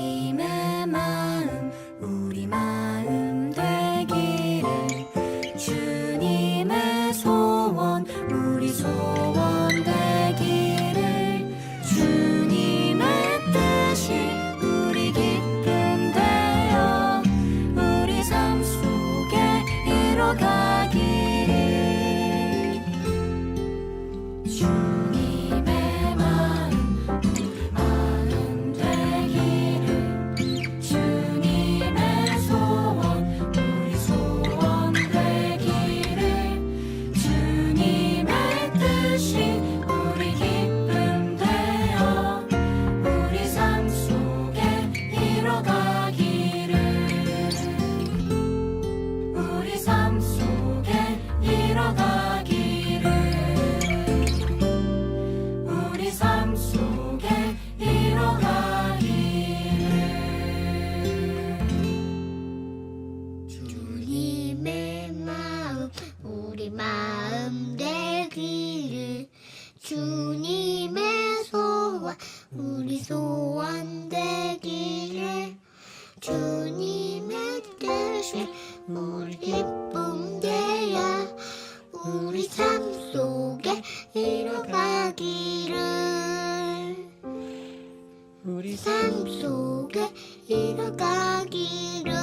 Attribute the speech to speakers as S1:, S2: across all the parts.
S1: 주님의 마음 우리 마음 되기를 주님의 소원 우리 소원 되기를 주님의 뜻이 우리 기쁨 되어 우리 삶 속에 이뤄가기를 주님의 마음 우리 마음 되기를 주님의 소원 우리 소원 되기를 주님의 뜻이 우리 기쁨 되어 우리 삶 속에 이뤄가기를 우리 삶 속에 이뤄가기를 우리 삶 속에 이뤄가기를
S2: 주님의 마음 우리 마음 되기를 주님의 소원 우리 소원 되기를 주님의 뜻이 우리 기쁨 되어 우리 삶 속에 이뤄가기를 우리 삶 속에 이뤄가기를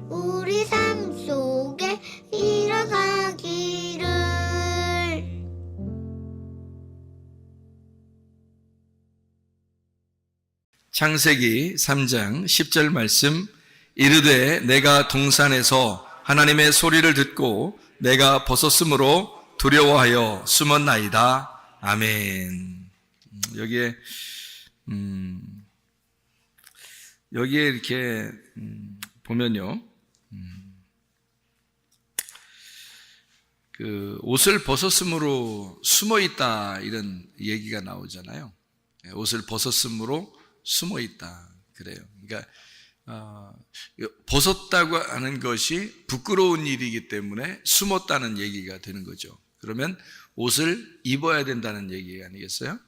S2: 우리 삶 속에 이뤄가기를
S3: 창세기 3장 10절 말씀 이르되 내가 동산에서 하나님의 소리를 듣고 내가 벗었으므로 두려워하여 숨었나이다. 아멘. 여기에 이렇게 보면요. 그 옷을 벗었으므로 숨어 있다 이런 얘기가 나오잖아요. 옷을 벗었으므로 숨어 있다 그래요. 그러니까 벗었다고 하는 것이 부끄러운 일이기 때문에 숨었다는 얘기가 되는 거죠. 그러면 옷을 입어야 된다는 얘기 아니겠어요?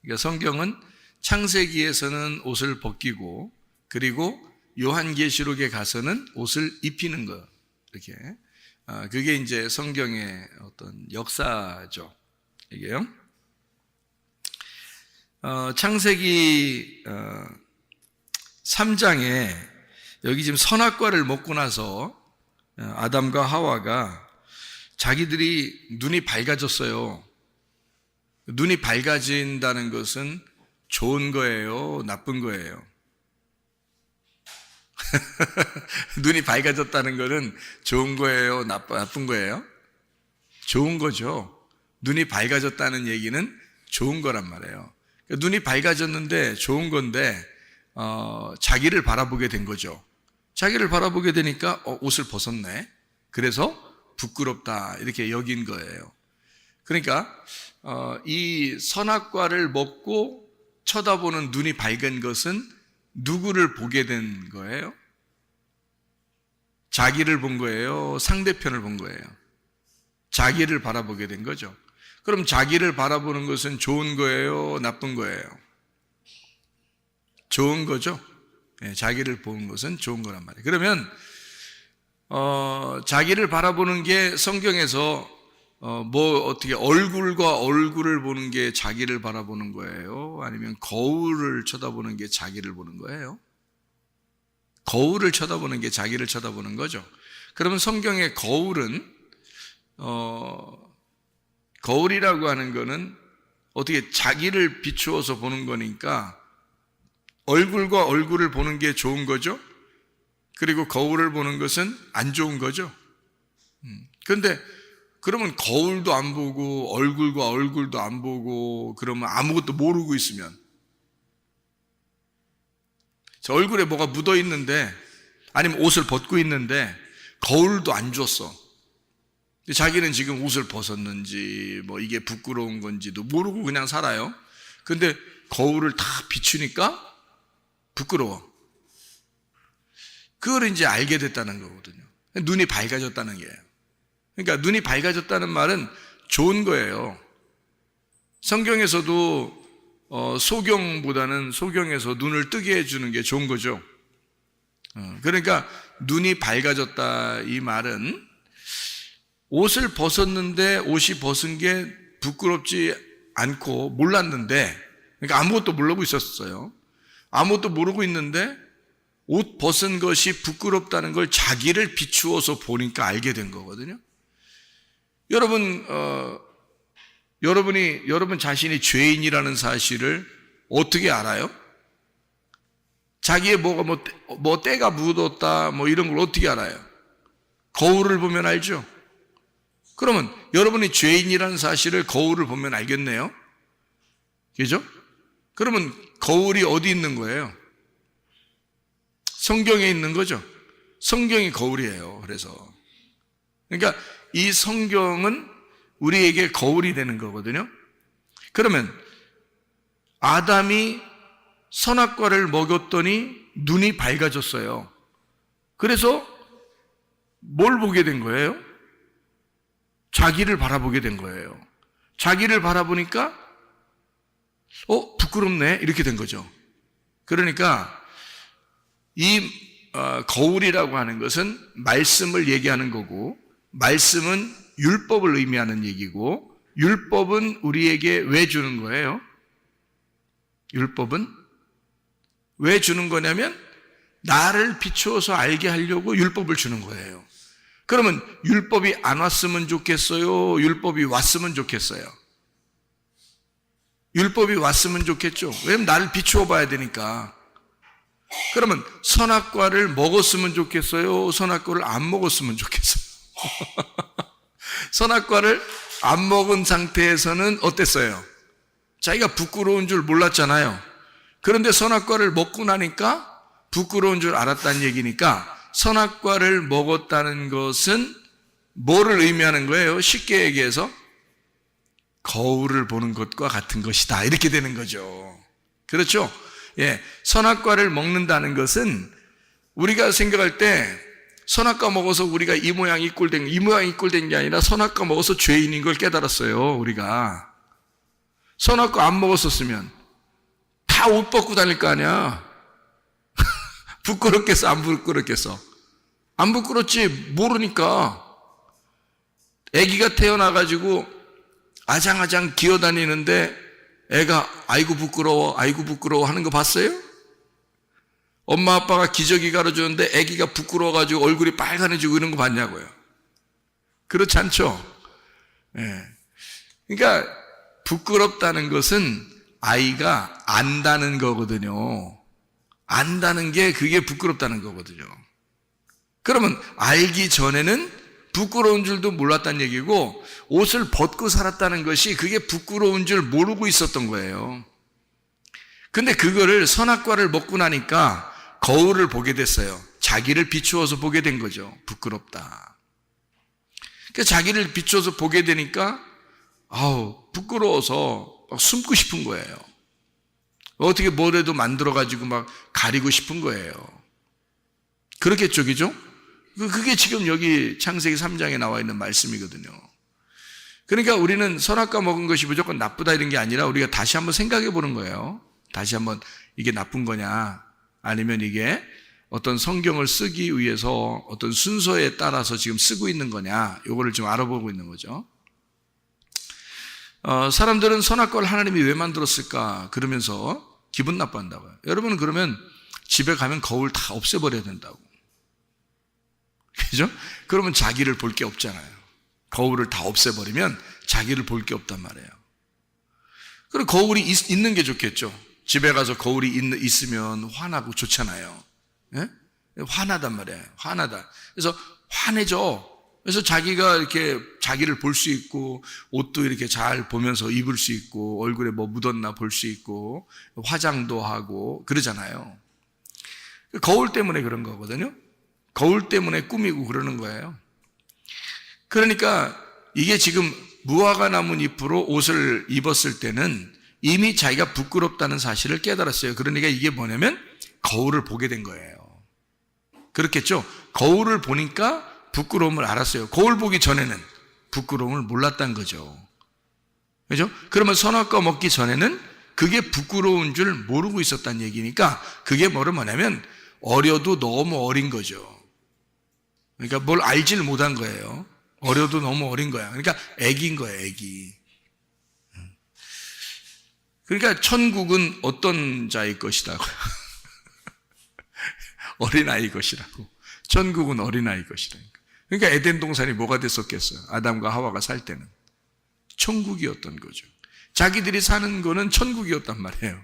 S3: 그러니까 성경은 창세기에서는 옷을 벗기고 그리고 요한계시록에 가서는 옷을 입히는 거 이렇게 그게 이제 성경의 어떤 역사죠. 이게요. 창세기 3장에 여기 지금 선악과를 먹고 나서 아담과 하와가 자기들이 눈이 밝아졌어요. 눈이 밝아진다는 것은 좋은 거예요? 나쁜 거예요? 눈이 밝아졌다는 것은 좋은 거예요? 나쁜 거예요? 좋은 거죠. 눈이 밝아졌다는 얘기는 좋은 거란 말이에요. 눈이 밝아졌는데 좋은 건데 자기를 바라보게 된 거죠. 자기를 바라보게 되니까 옷을 벗었네. 그래서 부끄럽다 이렇게 여긴 거예요. 그러니까 이 선악과를 먹고 쳐다보는 눈이 밝은 것은 누구를 보게 된 거예요? 자기를 본 거예요? 상대편을 본 거예요? 자기를 바라보게 된 거죠. 그럼 자기를 바라보는 것은 좋은 거예요? 나쁜 거예요? 좋은 거죠. 네, 자기를 보는 것은 좋은 거란 말이에요. 그러면 자기를 바라보는 게 성경에서 어떻게 얼굴과 얼굴을 보는 게 자기를 바라보는 거예요? 아니면 거울을 쳐다보는 게 자기를 보는 거예요? 거울을 쳐다보는 게 자기를 쳐다보는 거죠. 그러면 성경의 거울은 거울이라고 하는 거는 어떻게 자기를 비추어서 보는 거니까 얼굴과 얼굴을 보는 게 좋은 거죠. 그리고 거울을 보는 것은 안 좋은 거죠. 그런데 그러면 거울도 안 보고 얼굴과 얼굴도 안 보고 그러면 아무것도 모르고 있으면 저 얼굴에 뭐가 묻어 있는데 아니면 옷을 벗고 있는데 거울도 안 줬어. 자기는 지금 옷을 벗었는지 뭐 이게 부끄러운 건지도 모르고 그냥 살아요. 근데 거울을 다 비추니까 부끄러워. 그걸 이제 알게 됐다는 거거든요. 눈이 밝아졌다는 거예요. 그러니까 눈이 밝아졌다는 말은 좋은 거예요. 성경에서도 소경보다는 소경에서 눈을 뜨게 해주는 게 좋은 거죠. 그러니까 눈이 밝아졌다 이 말은 옷을 벗었는데 옷이 벗은 게 부끄럽지 않고 몰랐는데, 그러니까 아무것도 모르고 있었어요. 아무것도 모르고 있는데 옷 벗은 것이 부끄럽다는 걸 자기를 비추어서 보니까 알게 된 거거든요. 여러분 자신이 죄인이라는 사실을 어떻게 알아요? 자기의 뭐가 뭐 때가 묻었다 뭐 이런 걸 어떻게 알아요? 거울을 보면 알죠? 그러면 여러분이 죄인이라는 사실을 거울을 보면 알겠네요. 그죠? 그러면 거울이 어디 있는 거예요? 성경에 있는 거죠. 성경이 거울이에요. 그러니까 이 성경은 우리에게 거울이 되는 거거든요. 그러면 아담이 선악과를 먹였더니 눈이 밝아졌어요. 그래서 뭘 보게 된 거예요? 자기를 바라보게 된 거예요. 자기를 바라보니까 부끄럽네 이렇게 된 거죠. 그러니까 이 거울이라고 하는 것은 말씀을 얘기하는 거고, 말씀은 율법을 의미하는 얘기고, 율법은 우리에게 왜 주는 거예요? 율법은 왜 주는 거냐면 나를 비추어서 알게 하려고 율법을 주는 거예요. 그러면 율법이 안 왔으면 좋겠어요? 율법이 왔으면 좋겠어요? 율법이 왔으면 좋겠죠. 왜냐면 나를 비추어 봐야 되니까. 그러면 선악과를 먹었으면 좋겠어요? 선악과를 안 먹었으면 좋겠어요? 선악과를 안 먹은 상태에서는 어땠어요? 자기가 부끄러운 줄 몰랐잖아요. 그런데 선악과를 먹고 나니까 부끄러운 줄 알았다는 얘기니까 선악과를 먹었다는 것은 뭐를 의미하는 거예요? 쉽게 얘기해서 거울을 보는 것과 같은 것이다 이렇게 되는 거죠. 그렇죠? 예, 선악과를 먹는다는 것은 우리가 생각할 때 선악과 먹어서 우리가 이 모양 이 꼴 된 게 아니라 선악과 먹어서 죄인인 걸 깨달았어요. 우리가 선악과 안 먹었었으면 다 옷 벗고 다닐 거 아니야. 부끄럽겠어 안 부끄럽겠어? 안 부끄럽지. 모르니까. 아기가 태어나가지고 아장아장 기어다니는데 애가 아이고 부끄러워 하는 거 봤어요? 엄마 아빠가 기저귀 갈아주는데 아기가 부끄러워가지고 얼굴이 빨간해지고 이런 거 봤냐고요? 그렇지 않죠? 예. 그러니까 부끄럽다는 것은 아이가 안다는 거거든요. 안다는 게 그게 부끄럽다는 거거든요. 그러면 알기 전에는 부끄러운 줄도 몰랐다는 얘기고, 옷을 벗고 살았다는 것이 그게 부끄러운 줄 모르고 있었던 거예요. 근데 그거를 선악과를 먹고 나니까 거울을 보게 됐어요. 자기를 비추어서 보게 된 거죠. 부끄럽다. 그러니까 자기를 비추어서 보게 되니까 부끄러워서 막 숨고 싶은 거예요. 어떻게 뭐라도 만들어가지고 막 가리고 싶은 거예요. 그렇겠죠, 그죠? 그게 지금 여기 창세기 3장에 나와 있는 말씀이거든요. 그러니까 우리는 선악과 먹은 것이 무조건 나쁘다 이런 게 아니라 우리가 다시 한번 생각해 보는 거예요. 다시 한번 이게 나쁜 거냐, 아니면 이게 어떤 성경을 쓰기 위해서 어떤 순서에 따라서 지금 쓰고 있는 거냐, 요거를 좀 알아보고 있는 거죠. 사람들은 선악과를 하나님이 왜 만들었을까 그러면서 기분 나빠한다고요. 여러분은 그러면 집에 가면 거울 다 없애버려야 된다고. 그죠? 그러면 자기를 볼 게 없잖아요. 거울을 다 없애버리면 자기를 볼 게 없단 말이에요. 그럼 거울이 있는 게 좋겠죠. 집에 가서 거울이 있으면 화나고 좋잖아요. 예? 화나단 말이에요. 화나다. 그래서 화내죠. 그래서 자기가 이렇게 자기를 볼 수 있고, 옷도 이렇게 잘 보면서 입을 수 있고, 얼굴에 뭐 묻었나 볼 수 있고, 화장도 하고 그러잖아요. 거울 때문에 그런 거거든요. 거울 때문에 꾸미고 그러는 거예요. 그러니까 이게 지금 무화과 나무 잎으로 옷을 입었을 때는 이미 자기가 부끄럽다는 사실을 깨달았어요. 그러니까 이게 뭐냐면 거울을 보게 된 거예요. 그렇겠죠? 거울을 보니까 부끄러움을 알았어요. 거울 보기 전에는 부끄러움을 몰랐다는 거죠. 그죠? 그러면 선악과 먹기 전에는 그게 부끄러운 줄 모르고 있었다는 얘기니까 그게 뭐냐면 어려도 너무 어린 거죠. 그러니까 뭘 알지를 못한 거예요. 어려도 너무 어린 거야. 그러니까 애기인 거예요, 애기. 그러니까 천국은 어떤 자의 것이라고요? 어린아이 것이라고. 천국은 어린아이 것이라니까. 그러니까 에덴 동산이 뭐가 됐었겠어요? 아담과 하와가 살 때는 천국이었던 거죠. 자기들이 사는 거는 천국이었단 말이에요.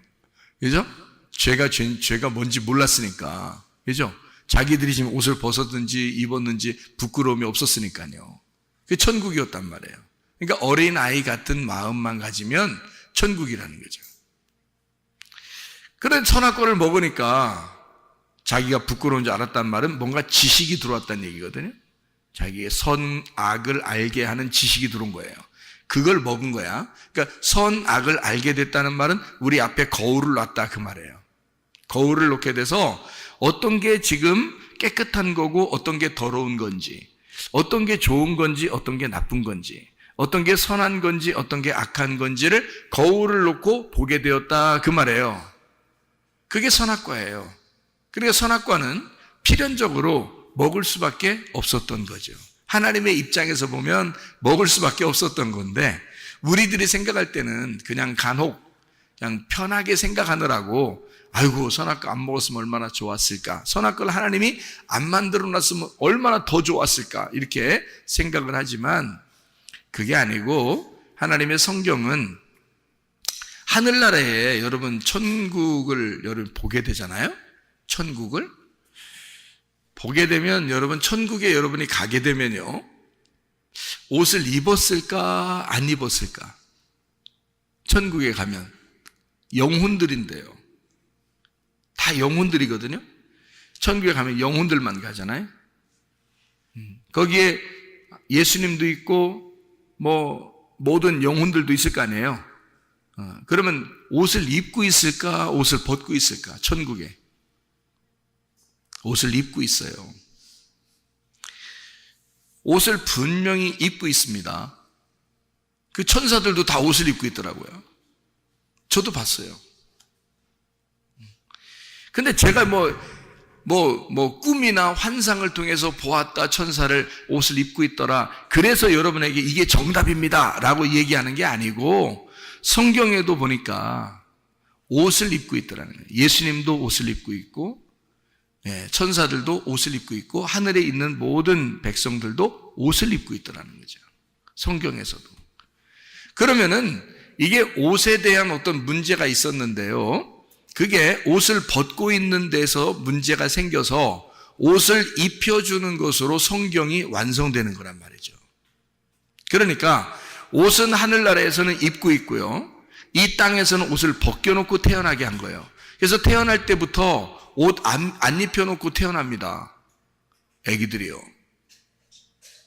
S3: 그죠? 죄가 뭔지 몰랐으니까. 그죠? 자기들이 지금 옷을 벗었든지 입었는지 부끄러움이 없었으니까요. 그게 천국이었단 말이에요. 그러니까 어린아이 같은 마음만 가지면 천국이라는 거죠. 그런데 선악과를 먹으니까 자기가 부끄러운 줄 알았단 말은 뭔가 지식이 들어왔다는 얘기거든요. 자기의 선악을 알게 하는 지식이 들어온 거예요. 그걸 먹은 거야. 그러니까 선악을 알게 됐다는 말은 우리 앞에 거울을 놨다 그 말이에요. 거울을 놓게 돼서 어떤 게 지금 깨끗한 거고 어떤 게 더러운 건지, 어떤 게 좋은 건지 어떤 게 나쁜 건지, 어떤 게 선한 건지 어떤 게 악한 건지를 거울을 놓고 보게 되었다 그 말이에요. 그게 선악과예요. 그러니까 선악과는 필연적으로 먹을 수밖에 없었던 거죠. 하나님의 입장에서 보면 먹을 수밖에 없었던 건데 우리들이 생각할 때는 그냥 간혹 그냥 편하게 생각하느라고 아이고 선악과 안 먹었으면 얼마나 좋았을까, 선악과를 하나님이 안 만들어 놨으면 얼마나 더 좋았을까 이렇게 생각을 하지만 그게 아니고 하나님의 성경은 하늘나라에 여러분 천국을 여러분 보게 되잖아요. 천국을 보게 되면 여러분 천국에 여러분이 가게 되면요 옷을 입었을까 안 입었을까? 천국에 가면 영혼들인데요. 다 영혼들이거든요. 천국에 가면 영혼들만 가잖아요. 거기에 예수님도 있고 뭐 모든 영혼들도 있을 거 아니에요. 그러면 옷을 입고 있을까 옷을 벗고 있을까? 천국에 옷을 입고 있어요. 옷을 분명히 입고 있습니다. 그 천사들도 다 옷을 입고 있더라고요. 저도 봤어요. 근데 제가 꿈이나 환상을 통해서 보았다 천사를 옷을 입고 있더라 그래서 여러분에게 이게 정답입니다 라고 얘기하는 게 아니고 성경에도 보니까 옷을 입고 있더라는 거예요. 예수님도 옷을 입고 있고 천사들도 옷을 입고 있고 하늘에 있는 모든 백성들도 옷을 입고 있더라는 거죠. 성경에서도. 그러면은 이게 옷에 대한 어떤 문제가 있었는데요. 그게 옷을 벗고 있는 데서 문제가 생겨서 옷을 입혀주는 것으로 성경이 완성되는 거란 말이죠. 그러니까 옷은 하늘나라에서는 입고 있고요. 이 땅에서는 옷을 벗겨놓고 태어나게 한 거예요. 그래서 태어날 때부터 옷 안 입혀놓고 태어납니다. 애기들이요.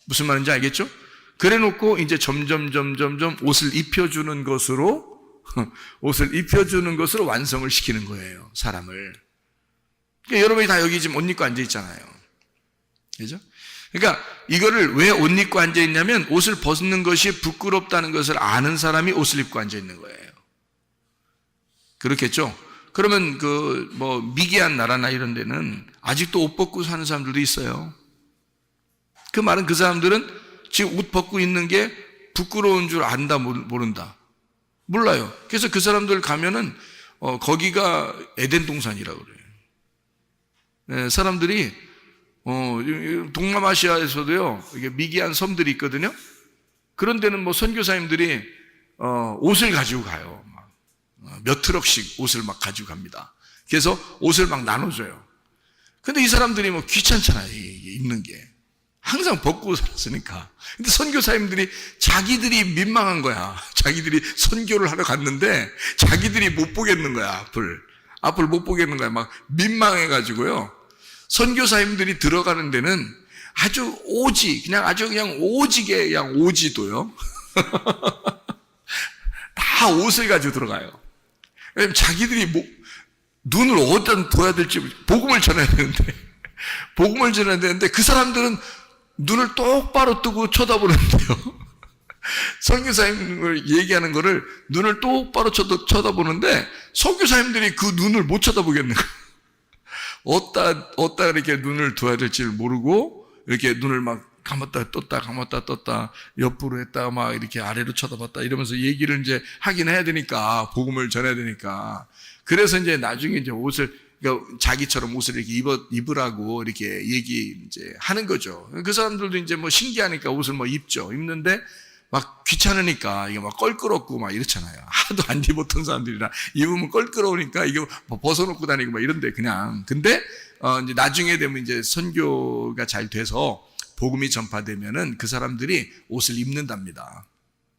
S3: 무슨 말인지 알겠죠? 그래 놓고 이제 점점 옷을 입혀주는 것으로 완성을 시키는 거예요. 사람을. 그러니까 여러분이 다 여기 지금 옷 입고 앉아 있잖아요. 그죠? 그러니까 이거를 왜 옷 입고 앉아 있냐면 옷을 벗는 것이 부끄럽다는 것을 아는 사람이 옷을 입고 앉아 있는 거예요. 그렇겠죠? 그러면 미개한 나라나 이런 데는 아직도 옷 벗고 사는 사람들도 있어요. 그 말은 그 사람들은 지금 옷 벗고 있는 게 부끄러운 줄 안다 모른다. 몰라요. 그래서 그 사람들 가면은 거기가 에덴 동산이라고 그래요. 네, 사람들이 동남아시아에서도요 이게 미개한 섬들이 있거든요. 그런 데는 선교사님들이 옷을 가지고 가요. 몇 트럭씩 옷을 막 가지고 갑니다. 그래서 옷을 막 나눠줘요. 근데 이 사람들이 귀찮잖아요. 입는 게. 항상 벗고 살았으니까. 근데 선교사님들이 자기들이 민망한 거야. 자기들이 선교를 하러 갔는데 자기들이 못 보겠는 거야. 앞을 못 보겠는 거야. 막 민망해가지고요. 선교사님들이 들어가는 데는 아주 그냥 오지게 그냥 오지도요. 다 옷을 가지고 들어가요. 왜냐면 자기들이 눈을 어디다 둬야 될지 복음을 전해야 되는데 그 사람들은 눈을 똑바로 뜨고 쳐다보는데요. 선교사님을 얘기하는 거를 눈을 똑바로 쳐다보는데 선교사님들이 그 눈을 못 쳐다보겠는 거예요. 어디다 이렇게 눈을 둬야 될지를 모르고 이렇게 눈을 막 감았다 떴다 옆으로 했다가 막 이렇게 아래로 쳐다봤다 이러면서 얘기를 이제 하긴 해야 되니까, 복음을 전해야 되니까. 그래서 이제 나중에 이제 그러니까 자기처럼 옷을 이렇게 입으라고 이렇게 이제 하는 거죠. 그 사람들도 이제 뭐 신기하니까 옷을 뭐 입는데 막 귀찮으니까 이게 막 껄끄럽고 막 이렇잖아요. 하도 안 입었던 사람들이라 입으면 껄끄러우니까 이거 뭐 벗어놓고 다니고 막 이런데 그냥. 근데 이제 나중에 되면 이제 선교가 잘 돼서 복음이 전파되면은 그 사람들이 옷을 입는답니다.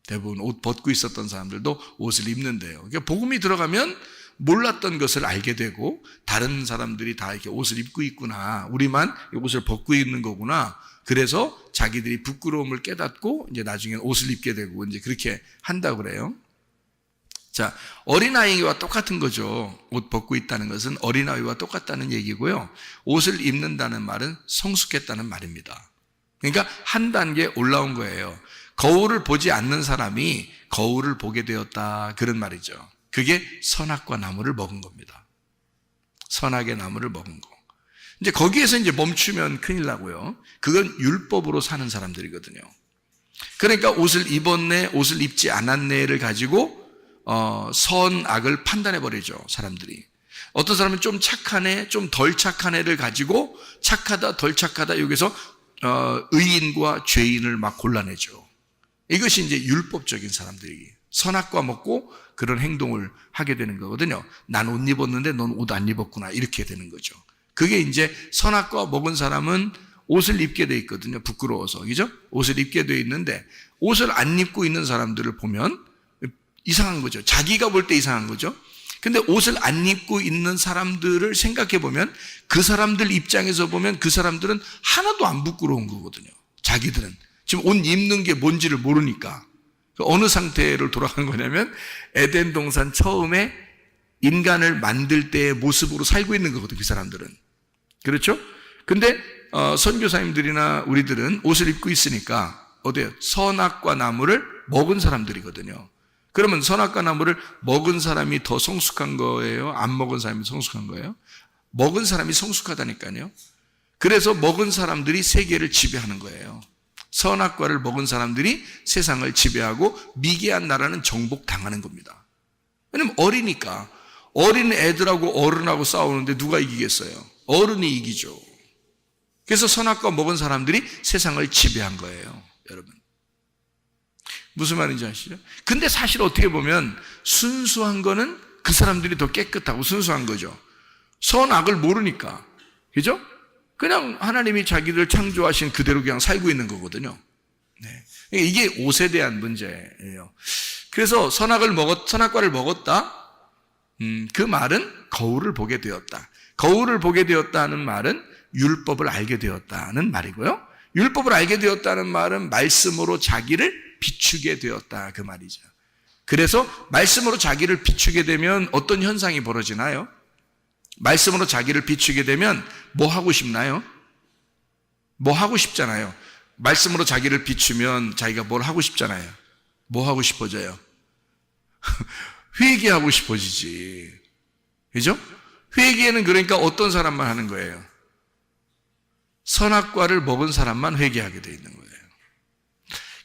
S3: 대부분 옷 벗고 있었던 사람들도 옷을 입는데요. 그러니까 복음이 들어가면 몰랐던 것을 알게 되고, 다른 사람들이 다 이렇게 옷을 입고 있구나, 우리만 옷을 벗고 있는 거구나. 그래서 자기들이 부끄러움을 깨닫고 이제 나중에 옷을 입게 되고 이제 그렇게 한다고 그래요. 자, 어린아이와 똑같은 거죠. 옷 벗고 있다는 것은 어린아이와 똑같다는 얘기고요. 옷을 입는다는 말은 성숙했다는 말입니다. 그러니까 한 단계 올라온 거예요. 거울을 보지 않는 사람이 거울을 보게 되었다, 그런 말이죠. 그게 선악과 나무를 먹은 겁니다. 선악의 나무를 먹은 거. 이제 거기에서 이제 멈추면 큰일 나고요. 그건 율법으로 사는 사람들이거든요. 그러니까 옷을 입었네, 옷을 입지 않았네를 가지고 선악을 판단해 버리죠, 사람들이. 어떤 사람은 좀 착하네, 좀 덜 착하네를 가지고 착하다, 덜 착하다, 여기서 의인과 죄인을 막 골라내죠. 이것이 이제 율법적인 사람들이 선악과 먹고 그런 행동을 하게 되는 거거든요. 난 옷 입었는데 넌 옷 안 입었구나, 이렇게 되는 거죠. 그게 이제 선악과 먹은 사람은 옷을 입게 돼 있거든요. 부끄러워서, 그죠? 옷을 입게 돼 있는데 옷을 안 입고 있는 사람들을 보면 이상한 거죠. 자기가 볼 때 이상한 거죠. 근데 옷을 안 입고 있는 사람들을 생각해 보면, 그 사람들 입장에서 보면 그 사람들은 하나도 안 부끄러운 거거든요. 자기들은 지금 옷 입는 게 뭔지를 모르니까. 어느 상태로 돌아가는 거냐면 에덴 동산 처음에 인간을 만들 때의 모습으로 살고 있는 거거든요, 그 사람들은. 그렇죠? 근데 선교사님들이나 우리들은 옷을 입고 있으니까 어때요? 선악과 나무를 먹은 사람들이거든요. 그러면 선악과 나무를 먹은 사람이 더 성숙한 거예요? 안 먹은 사람이 성숙한 거예요? 먹은 사람이 성숙하다니까요. 그래서 먹은 사람들이 세계를 지배하는 거예요. 선악과를 먹은 사람들이 세상을 지배하고 미개한 나라는 정복당하는 겁니다. 왜냐면 어리니까. 어린 애들하고 어른하고 싸우는데 누가 이기겠어요? 어른이 이기죠. 그래서 선악과 먹은 사람들이 세상을 지배한 거예요, 여러분. 무슨 말인지 아시죠? 근데 사실 어떻게 보면 순수한 거는 그 사람들이 더 깨끗하고 순수한 거죠. 선악을 모르니까. 그죠? 그냥 하나님이 자기들 창조하신 그대로 그냥 살고 있는 거거든요. 네. 이게 옷에 대한 문제예요. 그래서 선악과를 먹었다. 그 말은 거울을 보게 되었다. 거울을 보게 되었다는 말은 율법을 알게 되었다는 말이고요. 율법을 알게 되었다는 말은 말씀으로 자기를 비추게 되었다, 그 말이죠. 그래서 말씀으로 자기를 비추게 되면 어떤 현상이 벌어지나요? 말씀으로 자기를 비추게 되면 뭐 하고 싶나요? 뭐 하고 싶잖아요. 말씀으로 자기를 비추면 자기가 뭘 하고 싶잖아요. 뭐 하고 싶어져요? 회개하고 싶어지지. 그죠? 회개는 그러니까 어떤 사람만 하는 거예요? 선악과를 먹은 사람만 회개하게 돼 있는 거예요.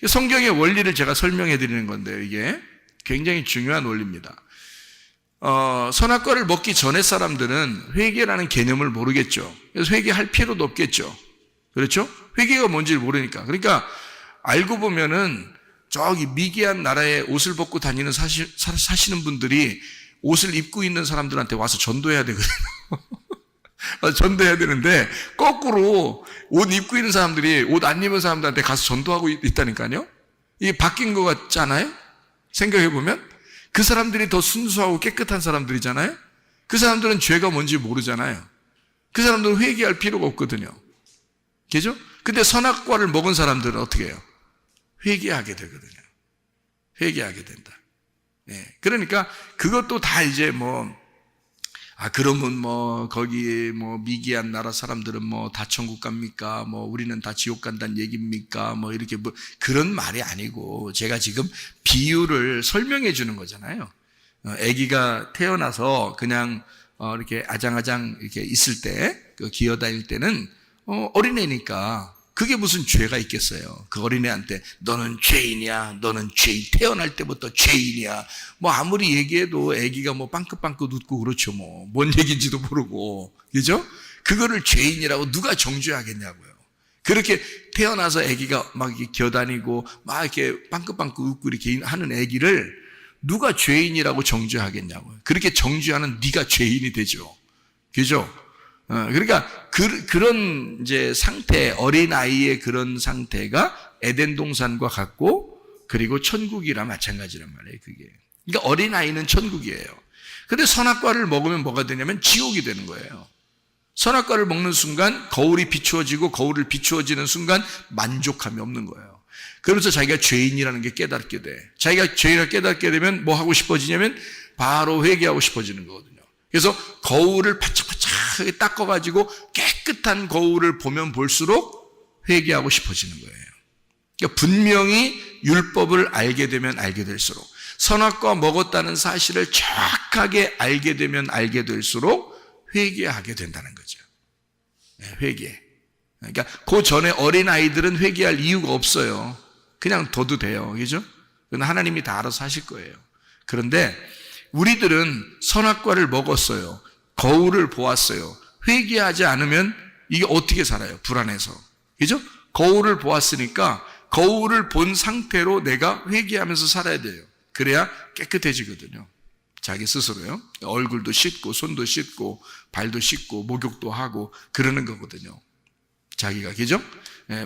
S3: 성경의 원리를 제가 설명해 드리는 건데요. 이게 굉장히 중요한 원리입니다. 선악과를 먹기 전에 사람들은 회개라는 개념을 모르겠죠. 그래서 회개할 필요도 없겠죠. 그렇죠? 회개가 뭔지를 모르니까. 그러니까 알고 보면은 저기 미개한 나라에 옷을 벗고 다니는 사시는 분들이 옷을 입고 있는 사람들한테 와서 전도해야 되거든요. 전도해야 되는데 거꾸로 옷 입고 있는 사람들이 옷 안 입은 사람들한테 가서 전도하고 있다니까요. 이게 바뀐 것 같잖아요. 생각해 보면 그 사람들이 더 순수하고 깨끗한 사람들이잖아요. 그 사람들은 죄가 뭔지 모르잖아요. 그 사람들은 회개할 필요가 없거든요. 그죠? 근데 선악과를 먹은 사람들은 어떻게 해요? 회개하게 되거든요. 회개하게 된다. 네. 그러니까 그것도 다 이제 그러면 뭐 거기 뭐 미기한 나라 사람들은 뭐 다 천국 갑니까? 뭐 우리는 다 지옥 간다는 얘기입니까? 뭐 이렇게 뭐 그런 말이 아니고 제가 지금 비유를 설명해 주는 거잖아요. 아기가 태어나서 그냥 이렇게 아장아장 이렇게 있을 때, 기어다닐 때는 어린애니까 그게 무슨 죄가 있겠어요. 그 어린애한테 너는 죄인이야, 너는 죄인, 태어날 때부터 죄인이야. 뭐 아무리 얘기해도 아기가 뭐 빵긋빵긋 웃고 그렇죠. 뭔 얘기인지도 모르고, 그죠? 그거를 죄인이라고 누가 정죄하겠냐고요. 그렇게 태어나서 아기가 막 이렇게 기어다니고 막 이렇게 빵긋빵긋 웃고 이렇게 하는 아기를 누가 죄인이라고 정죄하겠냐고요. 그렇게 정죄하는 네가 죄인이 되죠. 그죠? 그러니까 그런 이제 상태, 어린아이의 그런 상태가 에덴 동산과 같고, 그리고 천국이라 마찬가지란 말이에요, 그게. 그러니까 어린아이는 천국이에요. 근데 선악과를 먹으면 뭐가 되냐면 지옥이 되는 거예요. 선악과를 먹는 순간 거울이 비추어지고, 거울을 비추어지는 순간 만족함이 없는 거예요. 그러면서 자기가 죄인이라는 게 깨닫게 돼. 자기가 죄인을 깨닫게 되면 뭐 하고 싶어지냐면 바로 회개하고 싶어지는 거거든요. 그래서 거울을 바짝바짝하게 닦아가지고 깨끗한 거울을 보면 볼수록 회개하고 싶어지는 거예요. 그러니까 분명히 율법을 알게 되면 알게 될수록, 선악과 먹었다는 사실을 정확하게 알게 되면 알게 될수록 회개하게 된다는 거죠. 회개. 그러니까 그 전에 어린아이들은 회개할 이유가 없어요. 그냥 둬도 돼요. 그죠? 그건 하나님이 다 알아서 하실 거예요. 그런데 우리들은 선악과를 먹었어요. 거울을 보았어요. 회개하지 않으면 이게 어떻게 살아요? 불안해서. 그죠? 거울을 보았으니까 거울을 본 상태로 내가 회개하면서 살아야 돼요. 그래야 깨끗해지거든요. 자기 스스로요. 얼굴도 씻고 손도 씻고 발도 씻고 목욕도 하고 그러는 거거든요. 자기가. 그죠?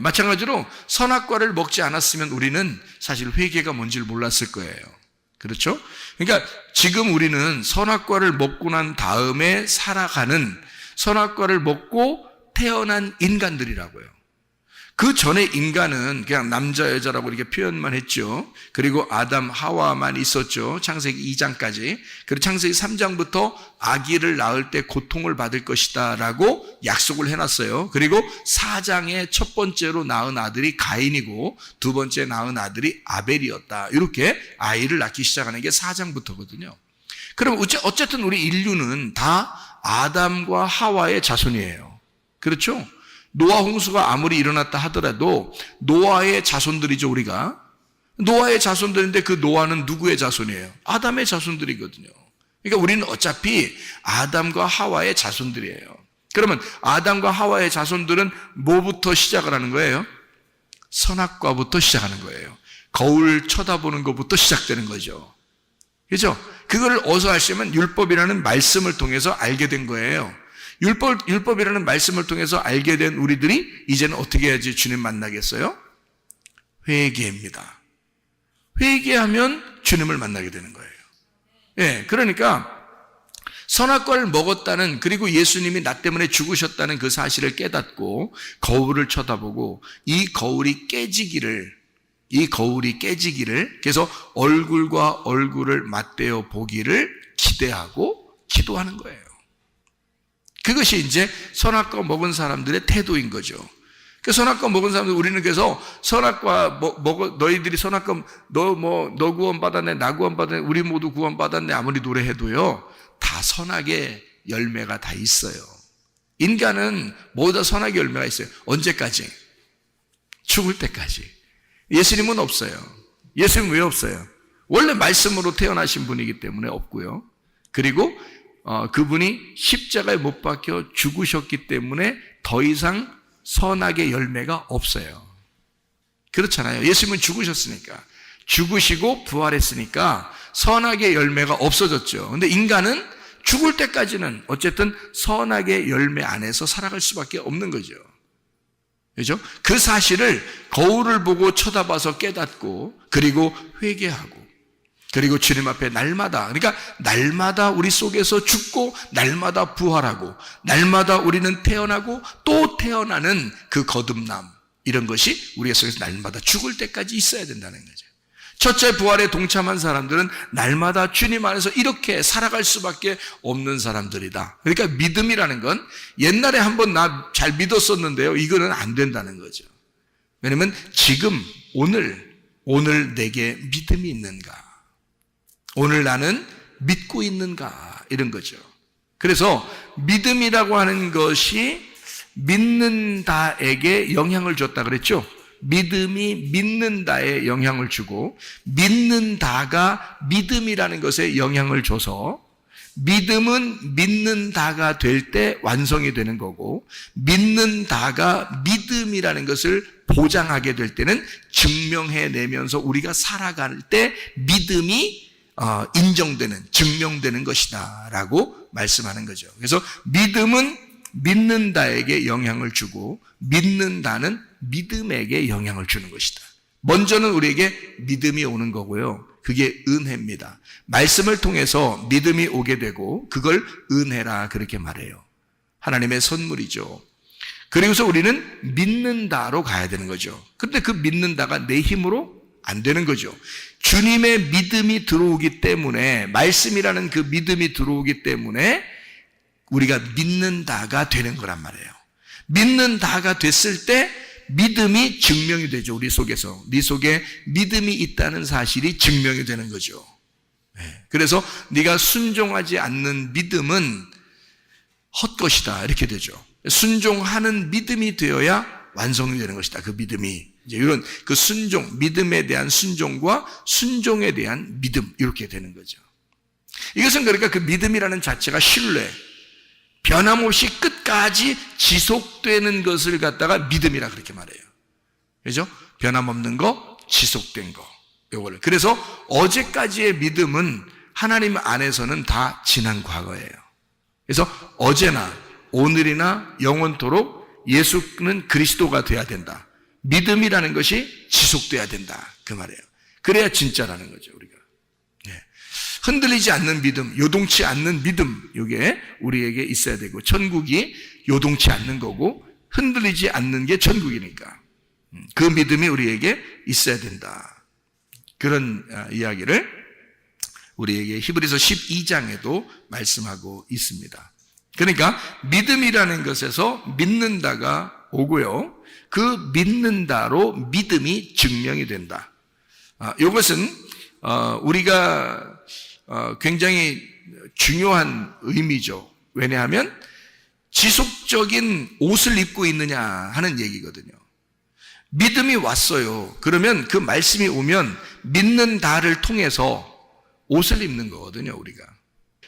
S3: 마찬가지로 선악과를 먹지 않았으면 우리는 사실 회개가 뭔지를 몰랐을 거예요. 그렇죠? 그러니까 지금 우리는 선악과를 먹고 난 다음에 살아가는, 선악과를 먹고 태어난 인간들이라고요. 그 전에 인간은 그냥 남자 여자라고 이렇게 표현만 했죠. 그리고 아담 하와만 있었죠. 창세기 2장까지. 그리고 창세기 3장부터 아기를 낳을 때 고통을 받을 것이다 라고 약속을 해놨어요. 그리고 4장에 첫 번째로 낳은 아들이 가인이고 두 번째 낳은 아들이 아벨이었다. 이렇게 아이를 낳기 시작하는 게 4장부터거든요. 그럼 어쨌든 우리 인류는 다 아담과 하와의 자손이에요. 그렇죠? 노아 홍수가 아무리 일어났다 하더라도 노아의 자손들이죠, 우리가. 노아의 자손들인데 그 노아는 누구의 자손이에요? 아담의 자손들이거든요. 그러니까 우리는 어차피 아담과 하와의 자손들이에요. 그러면 아담과 하와의 자손들은 뭐부터 시작을 하는 거예요? 선악과부터 시작하는 거예요. 거울 쳐다보는 것부터 시작되는 거죠. 그렇죠? 그거를 어디서 하시면 율법이라는 말씀을 통해서 알게 된 거예요. 율법이라는 말씀을 통해서 알게 된 우리들이 이제는 어떻게 해야지 주님 만나겠어요? 회개입니다. 회개하면 주님을 만나게 되는 거예요. 예, 그러니까 선악과를 먹었다는, 그리고 예수님이 나 때문에 죽으셨다는 그 사실을 깨닫고 거울을 쳐다보고 이 거울이 깨지기를, 그래서 얼굴과 얼굴을 맞대어 보기를 기대하고 기도하는 거예요. 그것이 이제 선악과 먹은 사람들의 태도인 거죠. 그 선악과 먹은 사람들, 우리는 그래서 선악과 너희들이 선악과 너 구원받았네, 나 구원받았네, 우리 모두 구원받았네 아무리 노래해도요 다 선악의 열매가 다 있어요. 인간은 모두 다 선악의 열매가 있어요. 언제까지? 죽을 때까지. 예수님은 없어요. 예수님 왜 없어요? 원래 말씀으로 태어나신 분이기 때문에 없고요. 그리고 그분이 십자가에 못 박혀 죽으셨기 때문에 더 이상 선악의 열매가 없어요. 그렇잖아요. 예수님은 죽으셨으니까, 죽으시고 부활했으니까 선악의 열매가 없어졌죠. 근데 인간은 죽을 때까지는 어쨌든 선악의 열매 안에서 살아갈 수밖에 없는 거죠. 그렇죠? 그 사실을 거울을 보고 쳐다봐서 깨닫고, 그리고 회개하고, 그리고 주님 앞에 날마다, 그러니까 날마다 우리 속에서 죽고 날마다 부활하고 날마다 우리는 태어나고 또 태어나는 그 거듭남, 이런 것이 우리 속에서 날마다 죽을 때까지 있어야 된다는 거죠. 첫째 부활에 동참한 사람들은 날마다 주님 안에서 이렇게 살아갈 수밖에 없는 사람들이다. 그러니까 믿음이라는 건 옛날에 한번 나 잘 믿었었는데요, 이거는 안 된다는 거죠. 왜냐면 지금 오늘 내게 믿음이 있는가, 오늘 나는 믿고 있는가, 이런 거죠. 그래서 믿음이라고 하는 것이 믿는다에게 영향을 줬다 그랬죠. 믿음이 믿는다에 영향을 주고, 믿는다가 믿음이라는 것에 영향을 줘서, 믿음은 믿는다가 될 때 완성이 되는 거고, 믿는다가 믿음이라는 것을 보장하게 될 때는 증명해내면서 우리가 살아갈 때 믿음이 인정되는, 증명되는 것이다 라고 말씀하는 거죠. 그래서 믿음은 믿는다에게 영향을 주고, 믿는다는 믿음에게 영향을 주는 것이다. 먼저는 우리에게 믿음이 오는 거고요, 그게 은혜입니다. 말씀을 통해서 믿음이 오게 되고 그걸 은혜라 그렇게 말해요. 하나님의 선물이죠. 그리고서 우리는 믿는다로 가야 되는 거죠. 그런데 그 믿는다가 내 힘으로 안 되는 거죠. 주님의 믿음이 들어오기 때문에, 말씀이라는 그 믿음이 들어오기 때문에 우리가 믿는다가 되는 거란 말이에요. 믿는다가 됐을 때 믿음이 증명이 되죠. 우리 속에서. 네 속에 믿음이 있다는 사실이 증명이 되는 거죠. 그래서 네가 순종하지 않는 믿음은 헛것이다 이렇게 되죠. 순종하는 믿음이 되어야 완성이 되는 것이다. 그 믿음이 이제 이런 그 순종, 믿음에 대한 순종과 순종에 대한 믿음, 이렇게 되는 거죠. 이것은 그러니까 그 믿음이라는 자체가 신뢰, 변함없이 끝까지 지속되는 것을 갖다가 믿음이라 그렇게 말해요. 그죠? 변함없는 거, 지속된 거. 요거를. 그래서 어제까지의 믿음은 하나님 안에서는 다 지난 과거예요. 그래서 어제나 오늘이나 영원토록 예수는 그리스도가 돼야 된다. 믿음이라는 것이 지속돼야 된다. 그 말이에요. 그래야 진짜라는 거죠, 우리가. 흔들리지 않는 믿음, 요동치 않는 믿음, 이게 우리에게 있어야 되고, 천국이 요동치 않는 거고 흔들리지 않는 게 천국이니까 그 믿음이 우리에게 있어야 된다. 그런 이야기를 우리에게 히브리서 12장에도 말씀하고 있습니다. 그러니까 믿음이라는 것에서 믿는다가 오고요, 그 믿는다로 믿음이 증명이 된다. 이것은 우리가 굉장히 중요한 의미죠. 왜냐하면 지속적인 옷을 입고 있느냐 하는 얘기거든요. 믿음이 왔어요. 그러면 그 말씀이 오면 믿는다를 통해서 옷을 입는 거거든요, 우리가.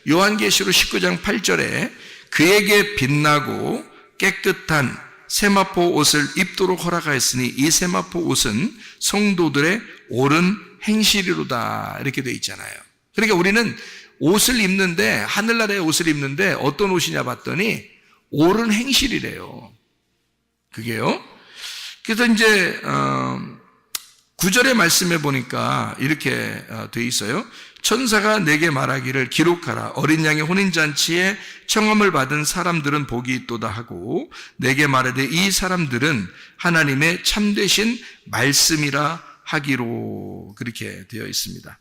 S3: 요한계시록 19장 8절에 그에게 빛나고 깨끗한 세마포 옷을 입도록 허락하였으니 이 세마포 옷은 성도들의 옳은 행실이로다 이렇게 되어 있잖아요. 그러니까 우리는 옷을 입는데, 하늘나라의 옷을 입는데 어떤 옷이냐 봤더니 옳은 행실이래요. 그게요. 그래서 이제 9절의 말씀에 보니까 이렇게 되어 있어요. 천사가 내게 말하기를 기록하라. 어린 양의 혼인잔치에 청함을 받은 사람들은 복이 있도다 하고 내게 말하되 이 사람들은 하나님의 참되신 말씀이라 하기로, 그렇게 되어 있습니다.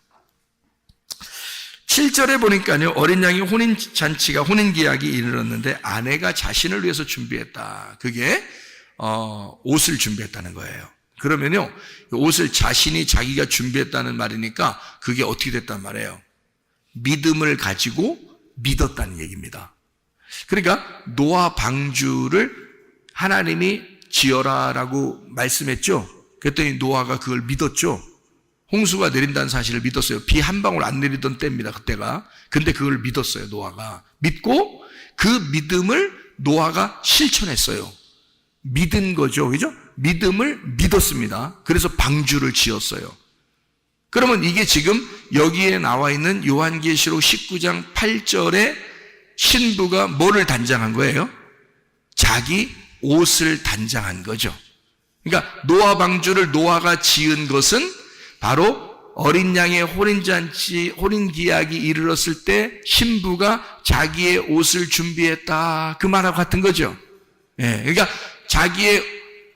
S3: 7절에 보니까요, 어린 양의 혼인잔치가, 혼인기약이 이르렀는데 아내가 자신을 위해서 준비했다. 그게 옷을 준비했다는 거예요. 그러면요, 옷을 자신이 자기가 준비했다는 말이니까 그게 어떻게 됐단 말이에요? 믿음을 가지고 믿었다는 얘기입니다. 그러니까 노아 방주를 하나님이 지어라라고 말씀했죠. 그랬더니 노아가 그걸 믿었죠. 홍수가 내린다는 사실을 믿었어요. 비 한 방울 안 내리던 때입니다, 그때가. 근데 그걸 믿었어요, 노아가. 믿고 그 믿음을 노아가 실천했어요. 믿은 거죠, 그죠? 믿음을 믿었습니다. 그래서 방주를 지었어요. 그러면 이게 지금 여기에 나와 있는 요한계시록 19장 8절에 신부가 뭐를 단장한 거예요? 자기 옷을 단장한 거죠. 그러니까 노아 방주를 노아가 지은 것은 바로 어린 양의 혼인잔치, 혼인기약이 이르렀을 때 신부가 자기의 옷을 준비했다, 그 말하고 같은 거죠. 그러니까 자기의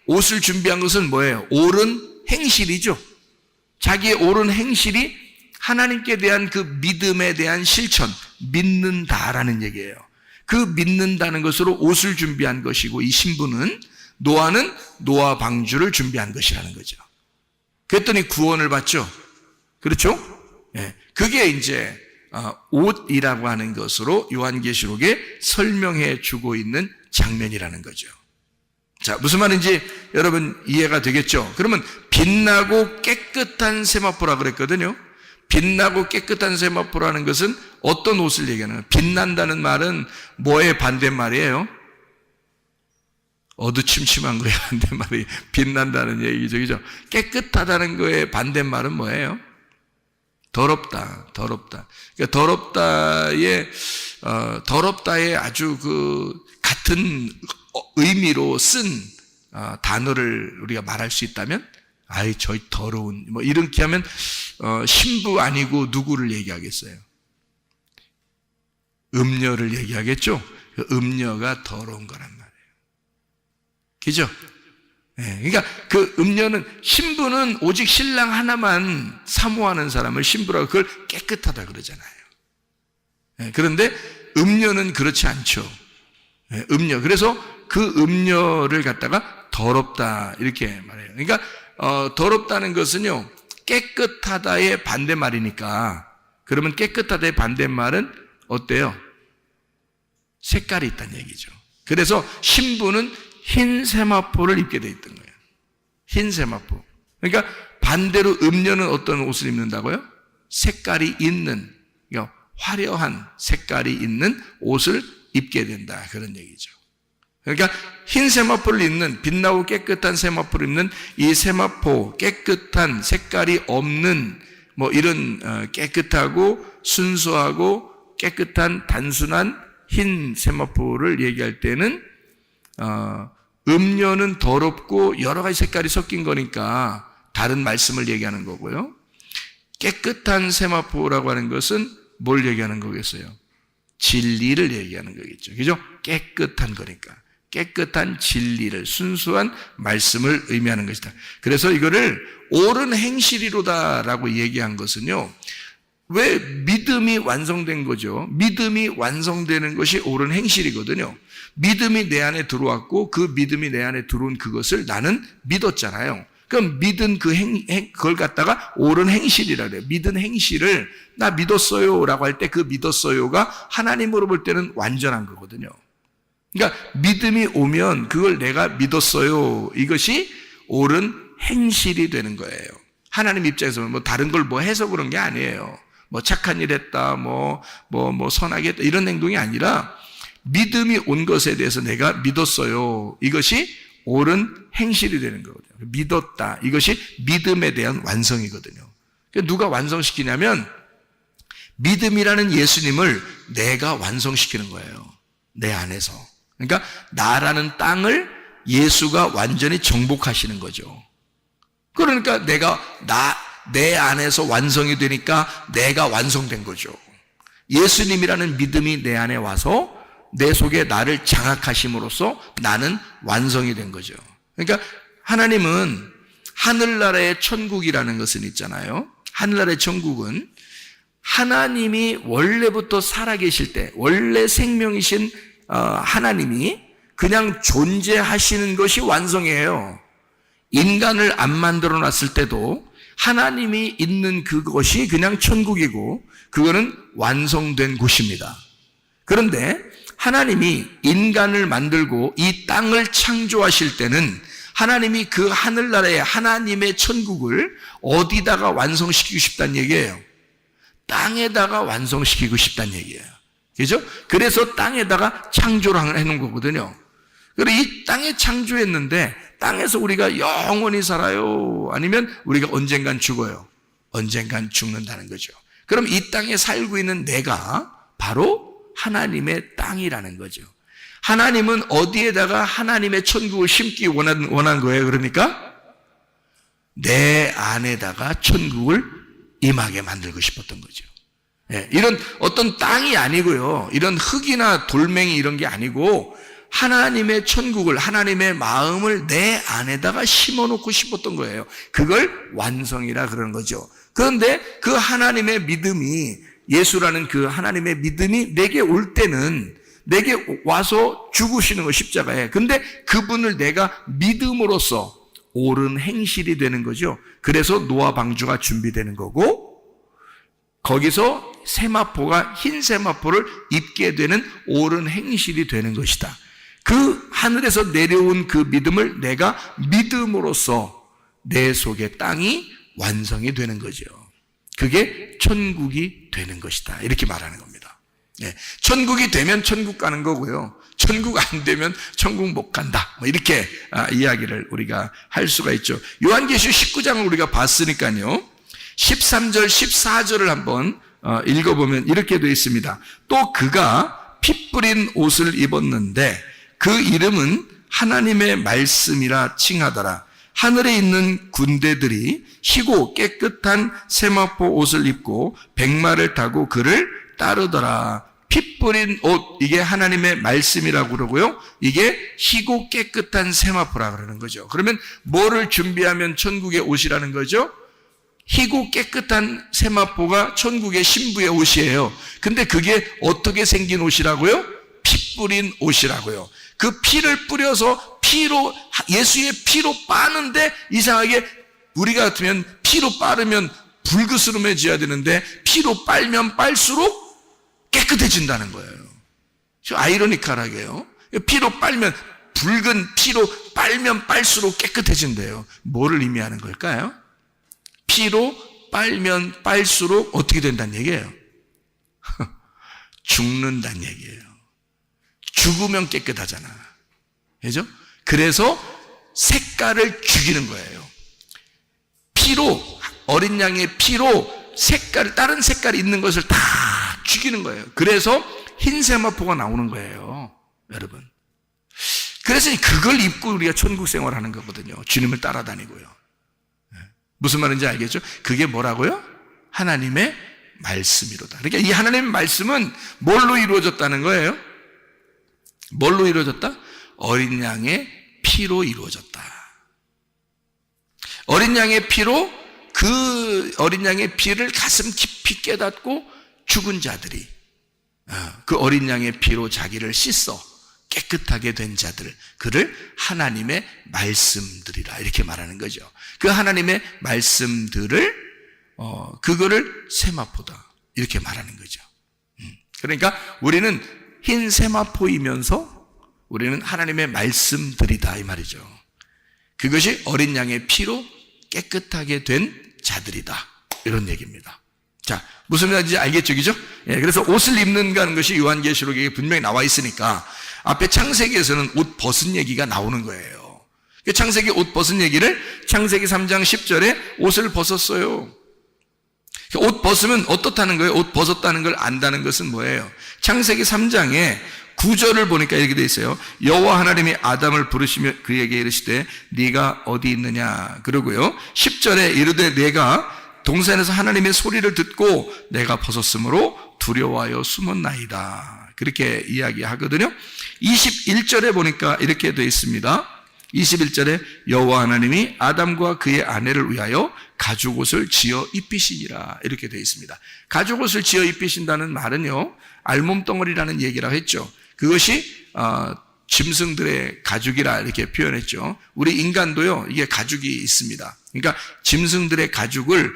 S3: 옷을 준비한 것은 뭐예요? 옳은 행실이죠. 자기의 옳은 행실이 하나님께 대한 그 믿음에 대한 실천, 믿는다라는 얘기예요. 그 믿는다는 것으로 옷을 준비한 것이고, 이 신부는 노아는 노아 방주를 준비한 것이라는 거죠. 그랬더니 구원을 받죠. 그렇죠? 예. 그게 이제 옷이라고 하는 것으로 요한계시록에 설명해 주고 있는 장면이라는 거죠. 자, 무슨 말인지 여러분 이해가 되겠죠? 그러면 빛나고 깨끗한 세마포라 그랬거든요. 빛나고 깨끗한 세마포라는 것은 어떤 옷을 얘기하는 거예요? 빛난다는 말은 뭐의 반대말이에요? 어두침침한 거의 반대말이 빛난다는 얘기죠. 그죠? 깨끗하다는 거의 반대말은 뭐예요? 더럽다. 그러니까 더럽다의 아주 그 같은 의미로 쓴 단어를 우리가 말할 수 있다면, 아이, 저희 더러운, 뭐 이렇게 하면 신부 아니고 누구를 얘기하겠어요? 음녀를 얘기하겠죠? 그 음녀가 더러운 거란 말이에요. 그죠? 네, 그러니까 그 음녀는, 신부는 오직 신랑 하나만 사모하는 사람을 신부라고, 그걸 깨끗하다 그러잖아요. 네, 그런데 음녀는 그렇지 않죠. 네, 음녀. 그래서 그 음녀를 갖다가 더럽다 이렇게 말해요. 그러니까 더럽다는 것은요, 깨끗하다의 반대말이니까, 그러면 깨끗하다의 반대말은 어때요? 색깔이 있다는 얘기죠. 그래서 신부는 흰 세마포를 입게 돼 있던 거예요. 흰 세마포. 그러니까 반대로 음녀는 어떤 옷을 입는다고요? 색깔이 있는, 그러니까 화려한 색깔이 있는 옷을 입게 된다, 그런 얘기죠. 그러니까 흰 세마포를 입는, 빛나고 깨끗한 세마포를 입는 이 세마포, 깨끗한 색깔이 없는 뭐 이런 깨끗하고 순수하고 깨끗한 단순한 흰 세마포를 얘기할 때는 음료는 더럽고 여러 가지 색깔이 섞인 거니까 다른 말씀을 얘기하는 거고요. 깨끗한 세마포라고 하는 것은 뭘 얘기하는 거겠어요? 진리를 얘기하는 거겠죠. 그죠? 깨끗한 거니까. 깨끗한 진리를, 순수한 말씀을 의미하는 것이다. 그래서 이거를 옳은 행실이로다라고 얘기한 것은요, 왜 믿음이 완성된 거죠? 믿음이 완성되는 것이 옳은 행실이거든요. 믿음이 내 안에 들어왔고 그 믿음이 내 안에 들어온 그것을 나는 믿었잖아요. 그럼 믿은 그걸 갖다가 옳은 행실이라 그래요. 믿은 행실을 나 믿었어요 라고 할 때 그 믿었어요가 하나님으로 볼 때는 완전한 거거든요. 그러니까 믿음이 오면 그걸 내가 믿었어요, 이것이 옳은 행실이 되는 거예요. 하나님 입장에서는 뭐 다른 걸 뭐 해서 그런 게 아니에요. 뭐 착한 일 했다, 뭐 선하게 했다, 이런 행동이 아니라 믿음이 온 것에 대해서 내가 믿었어요, 이것이 옳은 행실이 되는 거거든요. 믿었다, 이것이 믿음에 대한 완성이거든요. 누가 완성시키냐면 믿음이라는 예수님을 내가 완성시키는 거예요. 내 안에서. 그러니까 나라는 땅을 예수가 완전히 정복하시는 거죠. 그러니까 내 안에서 완성이 되니까 내가 완성된 거죠. 예수님이라는 믿음이 내 안에 와서 내 속에 나를 장악하심으로써 나는 완성이 된 거죠. 그러니까 하나님은 하늘나라의 천국이라는 것은 있잖아요. 하늘나라의 천국은 하나님이 원래부터 살아계실 때, 원래 생명이신 하나님이 그냥 존재하시는 것이 완성이에요. 인간을 안 만들어 놨을 때도 하나님이 있는 그것이 그냥 천국이고 그거는 완성된 곳입니다. 그런데 하나님이 인간을 만들고 이 땅을 창조하실 때는 하나님이 그 하늘나라의 하나님의 천국을 어디다가 완성시키고 싶다는 얘기예요? 땅에다가 완성시키고 싶다는 얘기예요. 그죠? 그래서 땅에다가 창조를 해놓은 거거든요. 그리고 이 땅에 창조했는데 땅에서 우리가 영원히 살아요? 아니면 우리가 언젠간 죽어요? 언젠간 죽는다는 거죠. 그럼 이 땅에 살고 있는 내가 바로 하나님의 땅이라는 거죠. 하나님은 어디에다가 하나님의 천국을 심기 원한 거예요? 그러니까 내 안에다가 천국을 임하게 만들고 싶었던 거죠. 이런 어떤 땅이 아니고요, 이런 흙이나 돌멩이 이런 게 아니고 하나님의 천국을, 하나님의 마음을 내 안에다가 심어놓고 싶었던 거예요. 그걸 완성이라 그러는 거죠. 그런데 그 하나님의 믿음이, 예수라는 그 하나님의 믿음이 내게 올 때는 내게 와서 죽으시는 거, 십자가에. 근데 그분을 내가 믿음으로써 옳은 행실이 되는 거죠. 그래서 노아 방주가 준비되는 거고, 거기서 세마포가, 흰 세마포를 입게 되는 옳은 행실이 되는 것이다. 그 하늘에서 내려온 그 믿음을 내가 믿음으로써 내 속의 땅이 완성이 되는 거죠. 그게 천국이 되는 것이다. 이렇게 말하는 겁니다. 네. 천국이 되면 천국 가는 거고요. 천국 안 되면 천국 못 간다. 이렇게 이야기를 우리가 할 수가 있죠. 요한계시록 19장을 우리가 봤으니까요. 13절, 14절을 한번 읽어보면 이렇게 되어 있습니다. 또 그가 피 뿌린 옷을 입었는데 그 이름은 하나님의 말씀이라 칭하더라. 하늘에 있는 군대들이 희고 깨끗한 세마포 옷을 입고 백마를 타고 그를 따르더라. 피 뿌린 옷, 이게 하나님의 말씀이라고 그러고요. 이게 희고 깨끗한 세마포라 그러는 거죠. 그러면 뭐를 준비하면 천국의 옷이라는 거죠? 희고 깨끗한 세마포가 천국의 신부의 옷이에요. 근데 그게 어떻게 생긴 옷이라고요? 피 뿌린 옷이라고요. 그 피를 뿌려서 피로, 예수의 피로 빠는데 이상하게 우리 같으면 피로 빠르면 불그스름해져야 되는데 피로 빨면 빨수록 깨끗해진다는 거예요. 아이러니컬하게요. 피로 빨면, 붉은 피로 빨면 빨수록 깨끗해진대요. 뭐를 의미하는 걸까요? 피로 빨면 빨수록 어떻게 된다는 얘기예요? 죽는다는 얘기예요. 죽으면 깨끗하잖아. 그죠? 그래서 색깔을 죽이는 거예요. 피로, 어린 양의 피로 색깔, 다른 색깔이 있는 것을 다 죽이는 거예요. 그래서 흰 세마포가 나오는 거예요. 여러분. 그래서 그걸 입고 우리가 천국 생활하는 거거든요. 주님을 따라다니고요. 무슨 말인지 알겠죠? 그게 뭐라고요? 하나님의 말씀이로다. 그러니까 이 하나님의 말씀은 뭘로 이루어졌다는 거예요? 뭘로 이루어졌다? 어린 양의 피로 이루어졌다. 어린 양의 피로, 그 어린 양의 피를 가슴 깊이 깨닫고 죽은 자들이 그 어린 양의 피로 자기를 씻어 깨끗하게 된 자들, 그를 하나님의 말씀들이라 이렇게 말하는 거죠. 그 하나님의 말씀들을 그거를 세마포다 이렇게 말하는 거죠. 그러니까 우리는 흰 세마포이면서 우리는 하나님의 말씀들이다 이 말이죠. 그것이 어린 양의 피로 깨끗하게 된 자들이다 이런 얘기입니다. 자, 무슨 말인지 알겠죠, 그죠? 예, 그래서 옷을 입는다는 것이 요한계시록에 분명히 나와 있으니까 앞에 창세기에서는 옷 벗은 얘기가 나오는 거예요. 창세기 옷 벗은 얘기를 창세기 3장 10절에 옷을 벗었어요. 옷 벗으면 어떻다는 거예요? 옷 벗었다는 걸 안다는 것은 뭐예요? 창세기 3장에 9절을 보니까 이렇게 돼 있어요. 여호와 하나님이 아담을 부르시며 그에게 이르시되 네가 어디 있느냐 그러고요. 10절에 이르되 내가 동산에서 하나님의 소리를 듣고 내가 벗었으므로 두려워하여 숨었나이다. 그렇게 이야기하거든요. 21절에 보니까 이렇게 되어 있습니다. 21절에 여호와 하나님이 아담과 그의 아내를 위하여 가죽옷을 지어 입히시니라 이렇게 되어 있습니다. 가죽옷을 지어 입히신다는 말은요, 알몸덩어리라는 얘기라고 했죠. 그것이 짐승들의 가죽이라 이렇게 표현했죠. 우리 인간도요, 이게 가죽이 있습니다. 그러니까 짐승들의 가죽을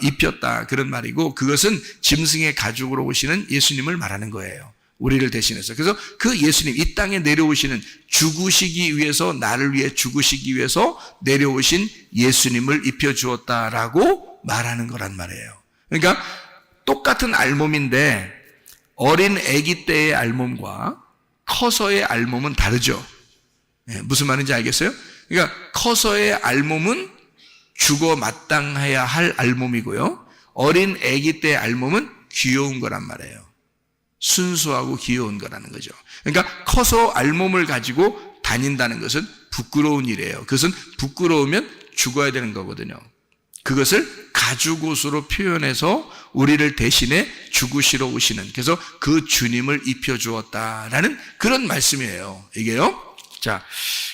S3: 입혔다 그런 말이고, 그것은 짐승의 가죽으로 오시는 예수님을 말하는 거예요. 우리를 대신해서. 그래서 그 예수님, 이 땅에 내려오시는, 죽으시기 위해서, 나를 위해 죽으시기 위해서 내려오신 예수님을 입혀주었다라고 말하는 거란 말이에요. 그러니까 똑같은 알몸인데 어린 아기 때의 알몸과 커서의 알몸은 다르죠. 무슨 말인지 알겠어요? 그러니까 커서의 알몸은 죽어 마땅해야 할 알몸이고요, 어린 아기 때의 알몸은 귀여운 거란 말이에요. 순수하고 귀여운 거라는 거죠. 그러니까 커서 알몸을 가지고 다닌다는 것은 부끄러운 일이에요. 그것은 부끄러우면 죽어야 되는 거거든요. 그것을 가죽옷으로 표현해서 우리를 대신에 죽으시러 오시는, 그래서 그 주님을 입혀주었다라는 그런 말씀이에요. 이게요. 자,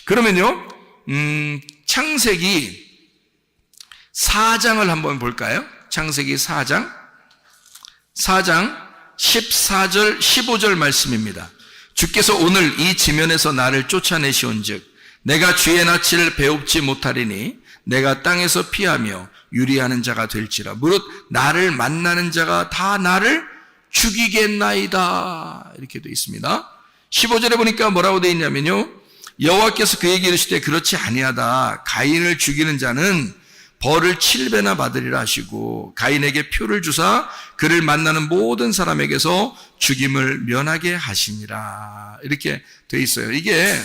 S3: 그러면요, 창세기 4장을 한번 볼까요? 창세기 4장 14절 15절 말씀입니다. 주께서 오늘 이 지면에서 나를 쫓아내시온즉 내가 주의 낯을 배웁지 못하리니 내가 땅에서 피하며 유리하는 자가 될지라. 무릇 나를 만나는 자가 다 나를 죽이겠나이다. 이렇게 되어 있습니다. 15절에 보니까 뭐라고 되어 있냐면요, 여호와께서 그에게 이르시되 그렇지 아니하다. 가인을 죽이는 자는 벌을 7배나 받으리라 하시고 가인에게 표를 주사 그를 만나는 모든 사람에게서 죽임을 면하게 하시니라. 이렇게 되어 있어요. 이게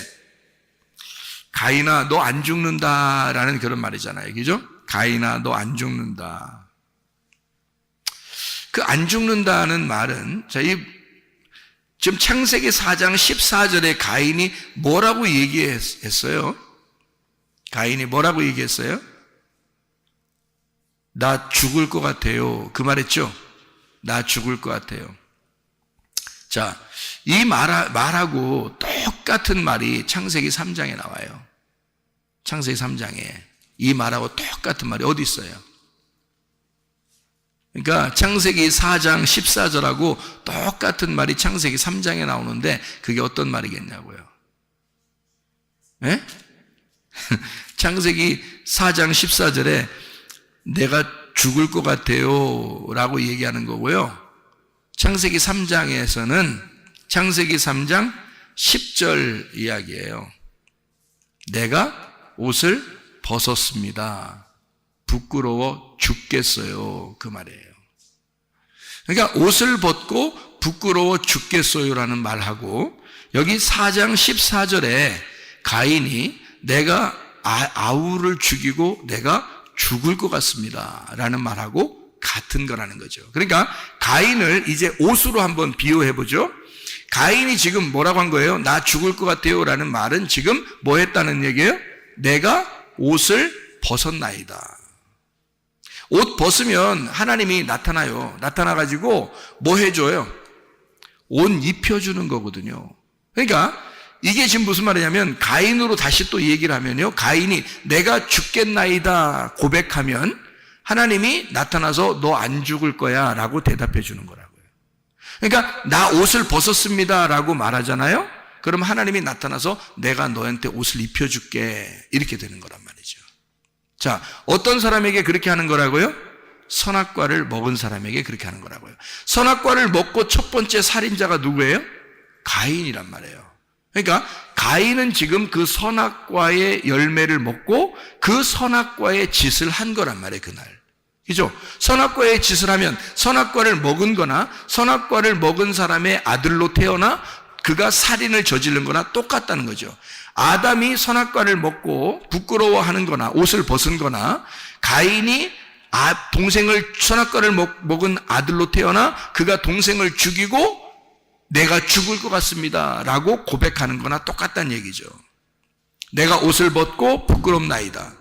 S3: 가인아 너 안 죽는다라는 그런 말이잖아요. 그죠? 가인아 너 안 죽는다. 그 안 죽는다는 말은, 자, 지금 창세기 4장 14절에 가인이 뭐라고 얘기했어요? 가인이 뭐라고 얘기했어요? 나 죽을 것 같아요. 그 말했죠? 나 죽을 것 같아요. 자, 이 말하고 똑같은 말이 창세기 3장에 나와요. 창세기 3장에 이 말하고 똑같은 말이 어디 있어요? 그러니까 창세기 4장 14절하고 똑같은 말이 창세기 3장에 나오는데 그게 어떤 말이겠냐고요? 예? 창세기 4장 14절에 내가 죽을 것 같아요 라고 얘기하는 거고요. 창세기 3장에서는 창세기 3장 10절 이야기예요. 내가 옷을 벗었습니다. 부끄러워 죽겠어요. 그 말이에요. 그러니까 옷을 벗고 부끄러워 죽겠어요라는 말하고, 여기 4장 14절에 가인이 내가 아우를 죽이고 내가 죽을 것 같습니다 라는 말하고 같은 거라는 거죠. 그러니까 가인을 이제 옷으로 한번 비유해보죠. 가인이 지금 뭐라고 한 거예요? 나 죽을 것 같아요 라는 말은 지금 뭐 했다는 얘기예요? 내가 옷을 벗었나이다. 옷 벗으면 하나님이 나타나요. 나타나가지고 뭐 해줘요? 옷 입혀주는 거거든요. 그러니까 이게 지금 무슨 말이냐면, 가인으로 다시 또 얘기를 하면요, 가인이 내가 죽겠나이다 고백하면 하나님이 나타나서 너 안 죽을 거야 라고 대답해 주는 거라고요. 그러니까 나 옷을 벗었습니다 라고 말하잖아요. 그럼 하나님이 나타나서 내가 너한테 옷을 입혀줄게 이렇게 되는 거란 말이죠. 자, 어떤 사람에게 그렇게 하는 거라고요? 선악과를 먹은 사람에게 그렇게 하는 거라고요. 선악과를 먹고 첫 번째 살인자가 누구예요? 가인이란 말이에요. 그러니까 가인은 지금 그 선악과의 열매를 먹고 그 선악과의 짓을 한 거란 말이에요. 그날. 그죠? 선악과의 짓을 하면 선악과를 먹은 거나 선악과를 먹은 사람의 아들로 태어나 그가 살인을 저지른 거나 똑같다는 거죠. 아담이 선악과를 먹고 부끄러워하는 거나 옷을 벗은 거나, 가인이 동생을 선악과를 먹은 아들로 태어나 그가 동생을 죽이고 내가 죽을 것 같습니다 라고 고백하는 거나 똑같다는 얘기죠. 내가 옷을 벗고 부끄럽나이다.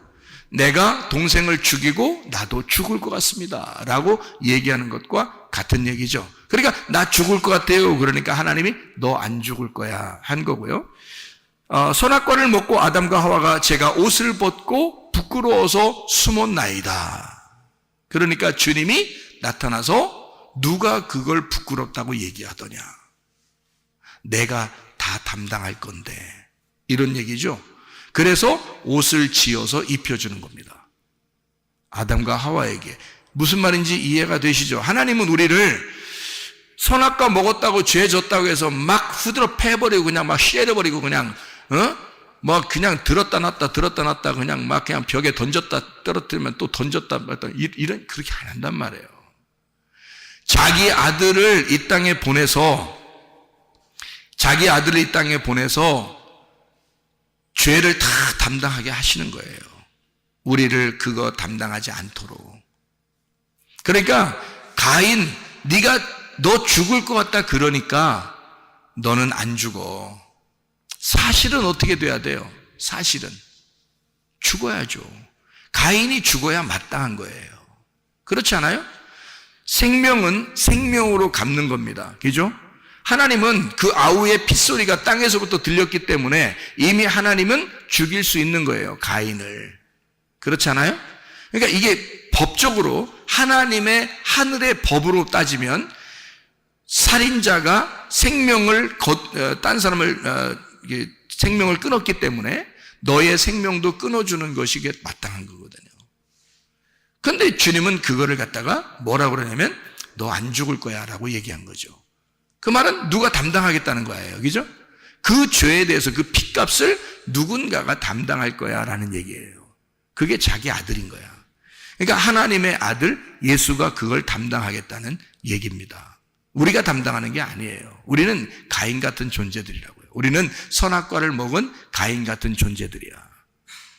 S3: 내가 동생을 죽이고 나도 죽을 것 같습니다 라고 얘기하는 것과 같은 얘기죠. 그러니까 나 죽을 것 같아요. 그러니까 하나님이 너 안 죽을 거야 한 거고요. 선악과를 먹고 아담과 하와가 제가 옷을 벗고 부끄러워서 숨었나이다. 그러니까 주님이 나타나서 누가 그걸 부끄럽다고 얘기하더냐. 내가 다 담당할 건데. 이런 얘기죠. 그래서 옷을 지어서 입혀주는 겁니다. 아담과 하와에게. 무슨 말인지 이해가 되시죠? 하나님은 우리를 선악과 먹었다고 죄 졌다고 해서 막 후드러 패버리고 그냥 막 쉐려버리고 그냥 뭐 그냥 들었다 놨다 그냥 막 그냥 벽에 던졌다 떨어뜨리면 또 던졌다 이런 그렇게 안 한단 말이에요. 자기 아들을 이 땅에 보내서 죄를 다 담당하게 하시는 거예요. 우리를 그거 담당하지 않도록. 그러니까 가인, 너 죽을 것 같다 그러니까 너는 안 죽어. 사실은 어떻게 돼야 돼요? 사실은 죽어야죠. 가인이 죽어야 마땅한 거예요. 그렇지 않아요? 생명은 생명으로 갚는 겁니다. 그죠? 하나님은 그 아우의 핏소리가 땅에서부터 들렸기 때문에 이미 하나님은 죽일 수 있는 거예요. 가인을. 그렇잖아요? 그러니까 이게 법적으로 하나님의 하늘의 법으로 따지면 살인자가 딴 사람을 생명을 끊었기 때문에 너의 생명도 끊어주는 것이 마땅한 거거든요. 그런데 주님은 그거를 갖다가 뭐라고 그러냐면 너 안 죽을 거야 라고 얘기한 거죠. 그 말은 누가 담당하겠다는 거예요. 그죠? 그 죄에 대해서 그 핏값을 누군가가 담당할 거야 라는 얘기예요. 그게 자기 아들인 거야. 그러니까 하나님의 아들 예수가 그걸 담당하겠다는 얘기입니다. 우리가 담당하는 게 아니에요. 우리는 가인 같은 존재들이라고요. 우리는 선악과를 먹은 가인 같은 존재들이야.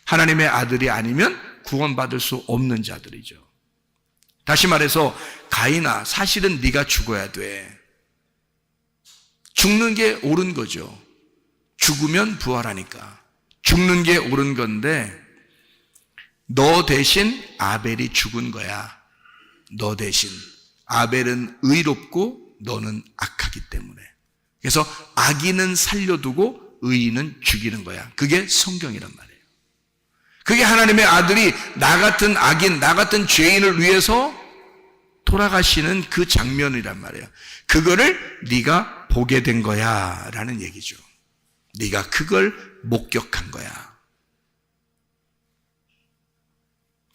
S3: 하나님의 아들이 아니면 구원받을 수 없는 자들이죠. 다시 말해서 가인아, 사실은 네가 죽어야 돼. 죽는 게 옳은 거죠. 죽으면 부활하니까. 죽는 게 옳은 건데 너 대신 아벨이 죽은 거야. 너 대신. 아벨은 의롭고 너는 악하기 때문에. 그래서 악인은 살려두고 의인은 죽이는 거야. 그게 성경이란 말이에요. 그게 하나님의 아들이 나 같은 악인, 나 같은 죄인을 위해서 돌아가시는 그 장면이란 말이에요. 그거를 네가 보게 된 거야 라는 얘기죠. 네가 그걸 목격한 거야.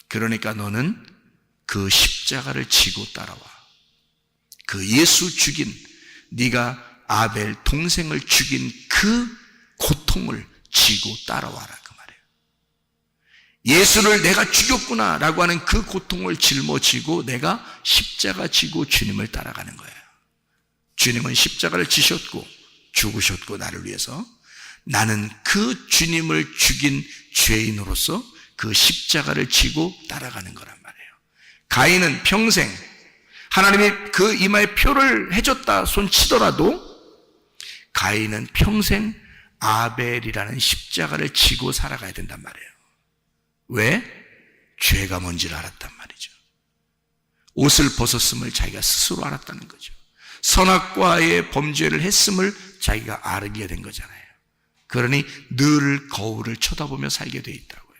S3: 그러니까 너는 그 십자가를 지고 따라와. 그 예수 죽인, 네가 아벨 동생을 죽인 그 고통을 지고 따라와라 그 말이에요. 예수를 내가 죽였구나 라고 하는 그 고통을 짊어지고 내가 십자가 지고 주님을 따라가는 거예요. 주님은 십자가를 지셨고 죽으셨고 나를 위해서, 나는 그 주님을 죽인 죄인으로서 그 십자가를 지고 따라가는 거란 말이에요. 가인은 평생 하나님이 그 이마에 표를 해줬다 손 치더라도 가인은 평생 아벨이라는 십자가를 지고 살아가야 된단 말이에요. 왜? 죄가 뭔지를 알았단 말이죠. 옷을 벗었음을 자기가 스스로 알았다는 거죠. 선악과의 범죄를 했음을 자기가 알게 된 거잖아요. 그러니 늘 거울을 쳐다보며 살게 돼 있다고요.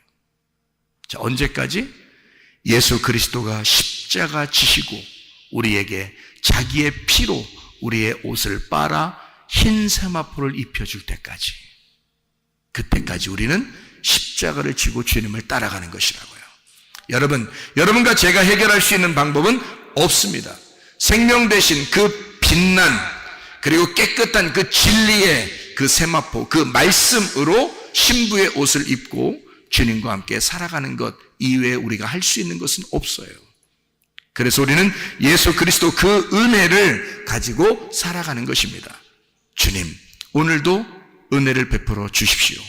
S3: 자, 언제까지? 예수 그리스도가 십자가 지시고 우리에게 자기의 피로 우리의 옷을 빨아 흰 세마포를 입혀줄 때까지, 그때까지 우리는 십자가를 지고 주님을 따라가는 것이라고요. 여러분과 제가 해결할 수 있는 방법은 없습니다. 생명 대신 그 빛난 그리고 깨끗한 그 진리의 그 세마포, 그 말씀으로 신부의 옷을 입고 주님과 함께 살아가는 것 이외에 우리가 할 수 있는 것은 없어요. 그래서 우리는 예수 그리스도 그 은혜를 가지고 살아가는 것입니다. 주님, 오늘도 은혜를 베풀어 주십시오.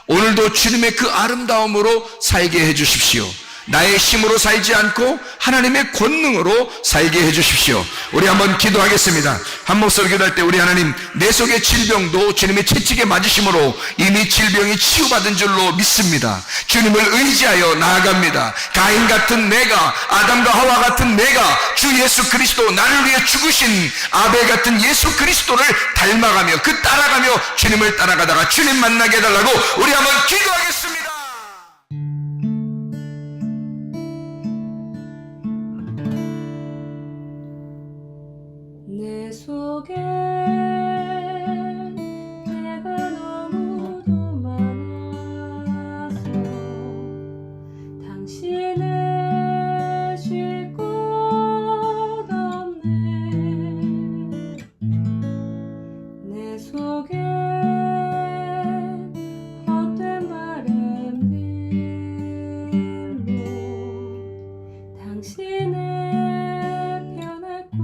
S3: 오늘도 주님의 그 아름다움으로 살게 해 주십시오. 나의 힘으로 살지 않고 하나님의 권능으로 살게 해 주십시오. 우리 한번 기도하겠습니다. 한 목소리 기도할 때 우리 하나님, 내 속의 질병도 주님의 채찍에 맞으심으로 이미 질병이 치유받은 줄로 믿습니다. 주님을 의지하여 나아갑니다. 가인 같은 내가, 아담과 하와 같은 내가 주 예수 그리스도, 나를 위해 죽으신 아벨 같은 예수 그리스도를 닮아가며 그 따라가며 주님을 따라가다가 주님 만나게 해달라고 우리 한번 기도하겠습니다.
S1: 내 속에 내가 너무도 많아서 당신을 쉴 곳 없네. 내 속에 헛된 바램들로 당신을 변할 곳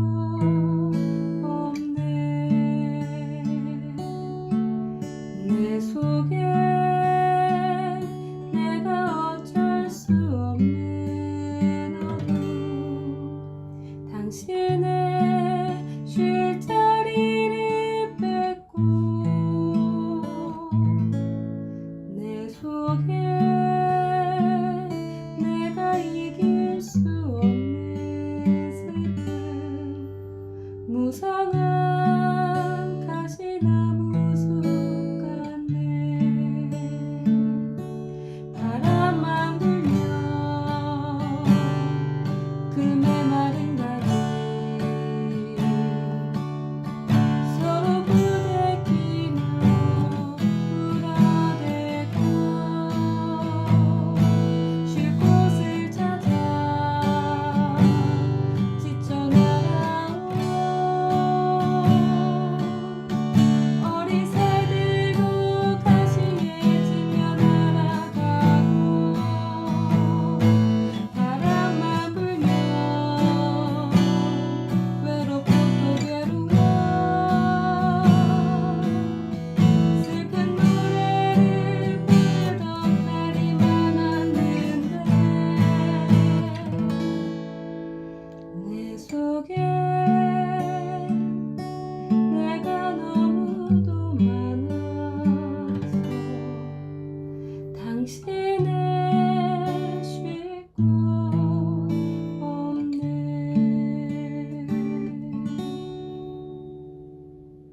S1: 내 속에 내가 어쩔 수 없는 어둠, 당신의 쉴 자리를 뺏고 내 속에 내가 이길 수 없는 슬픔, 당신의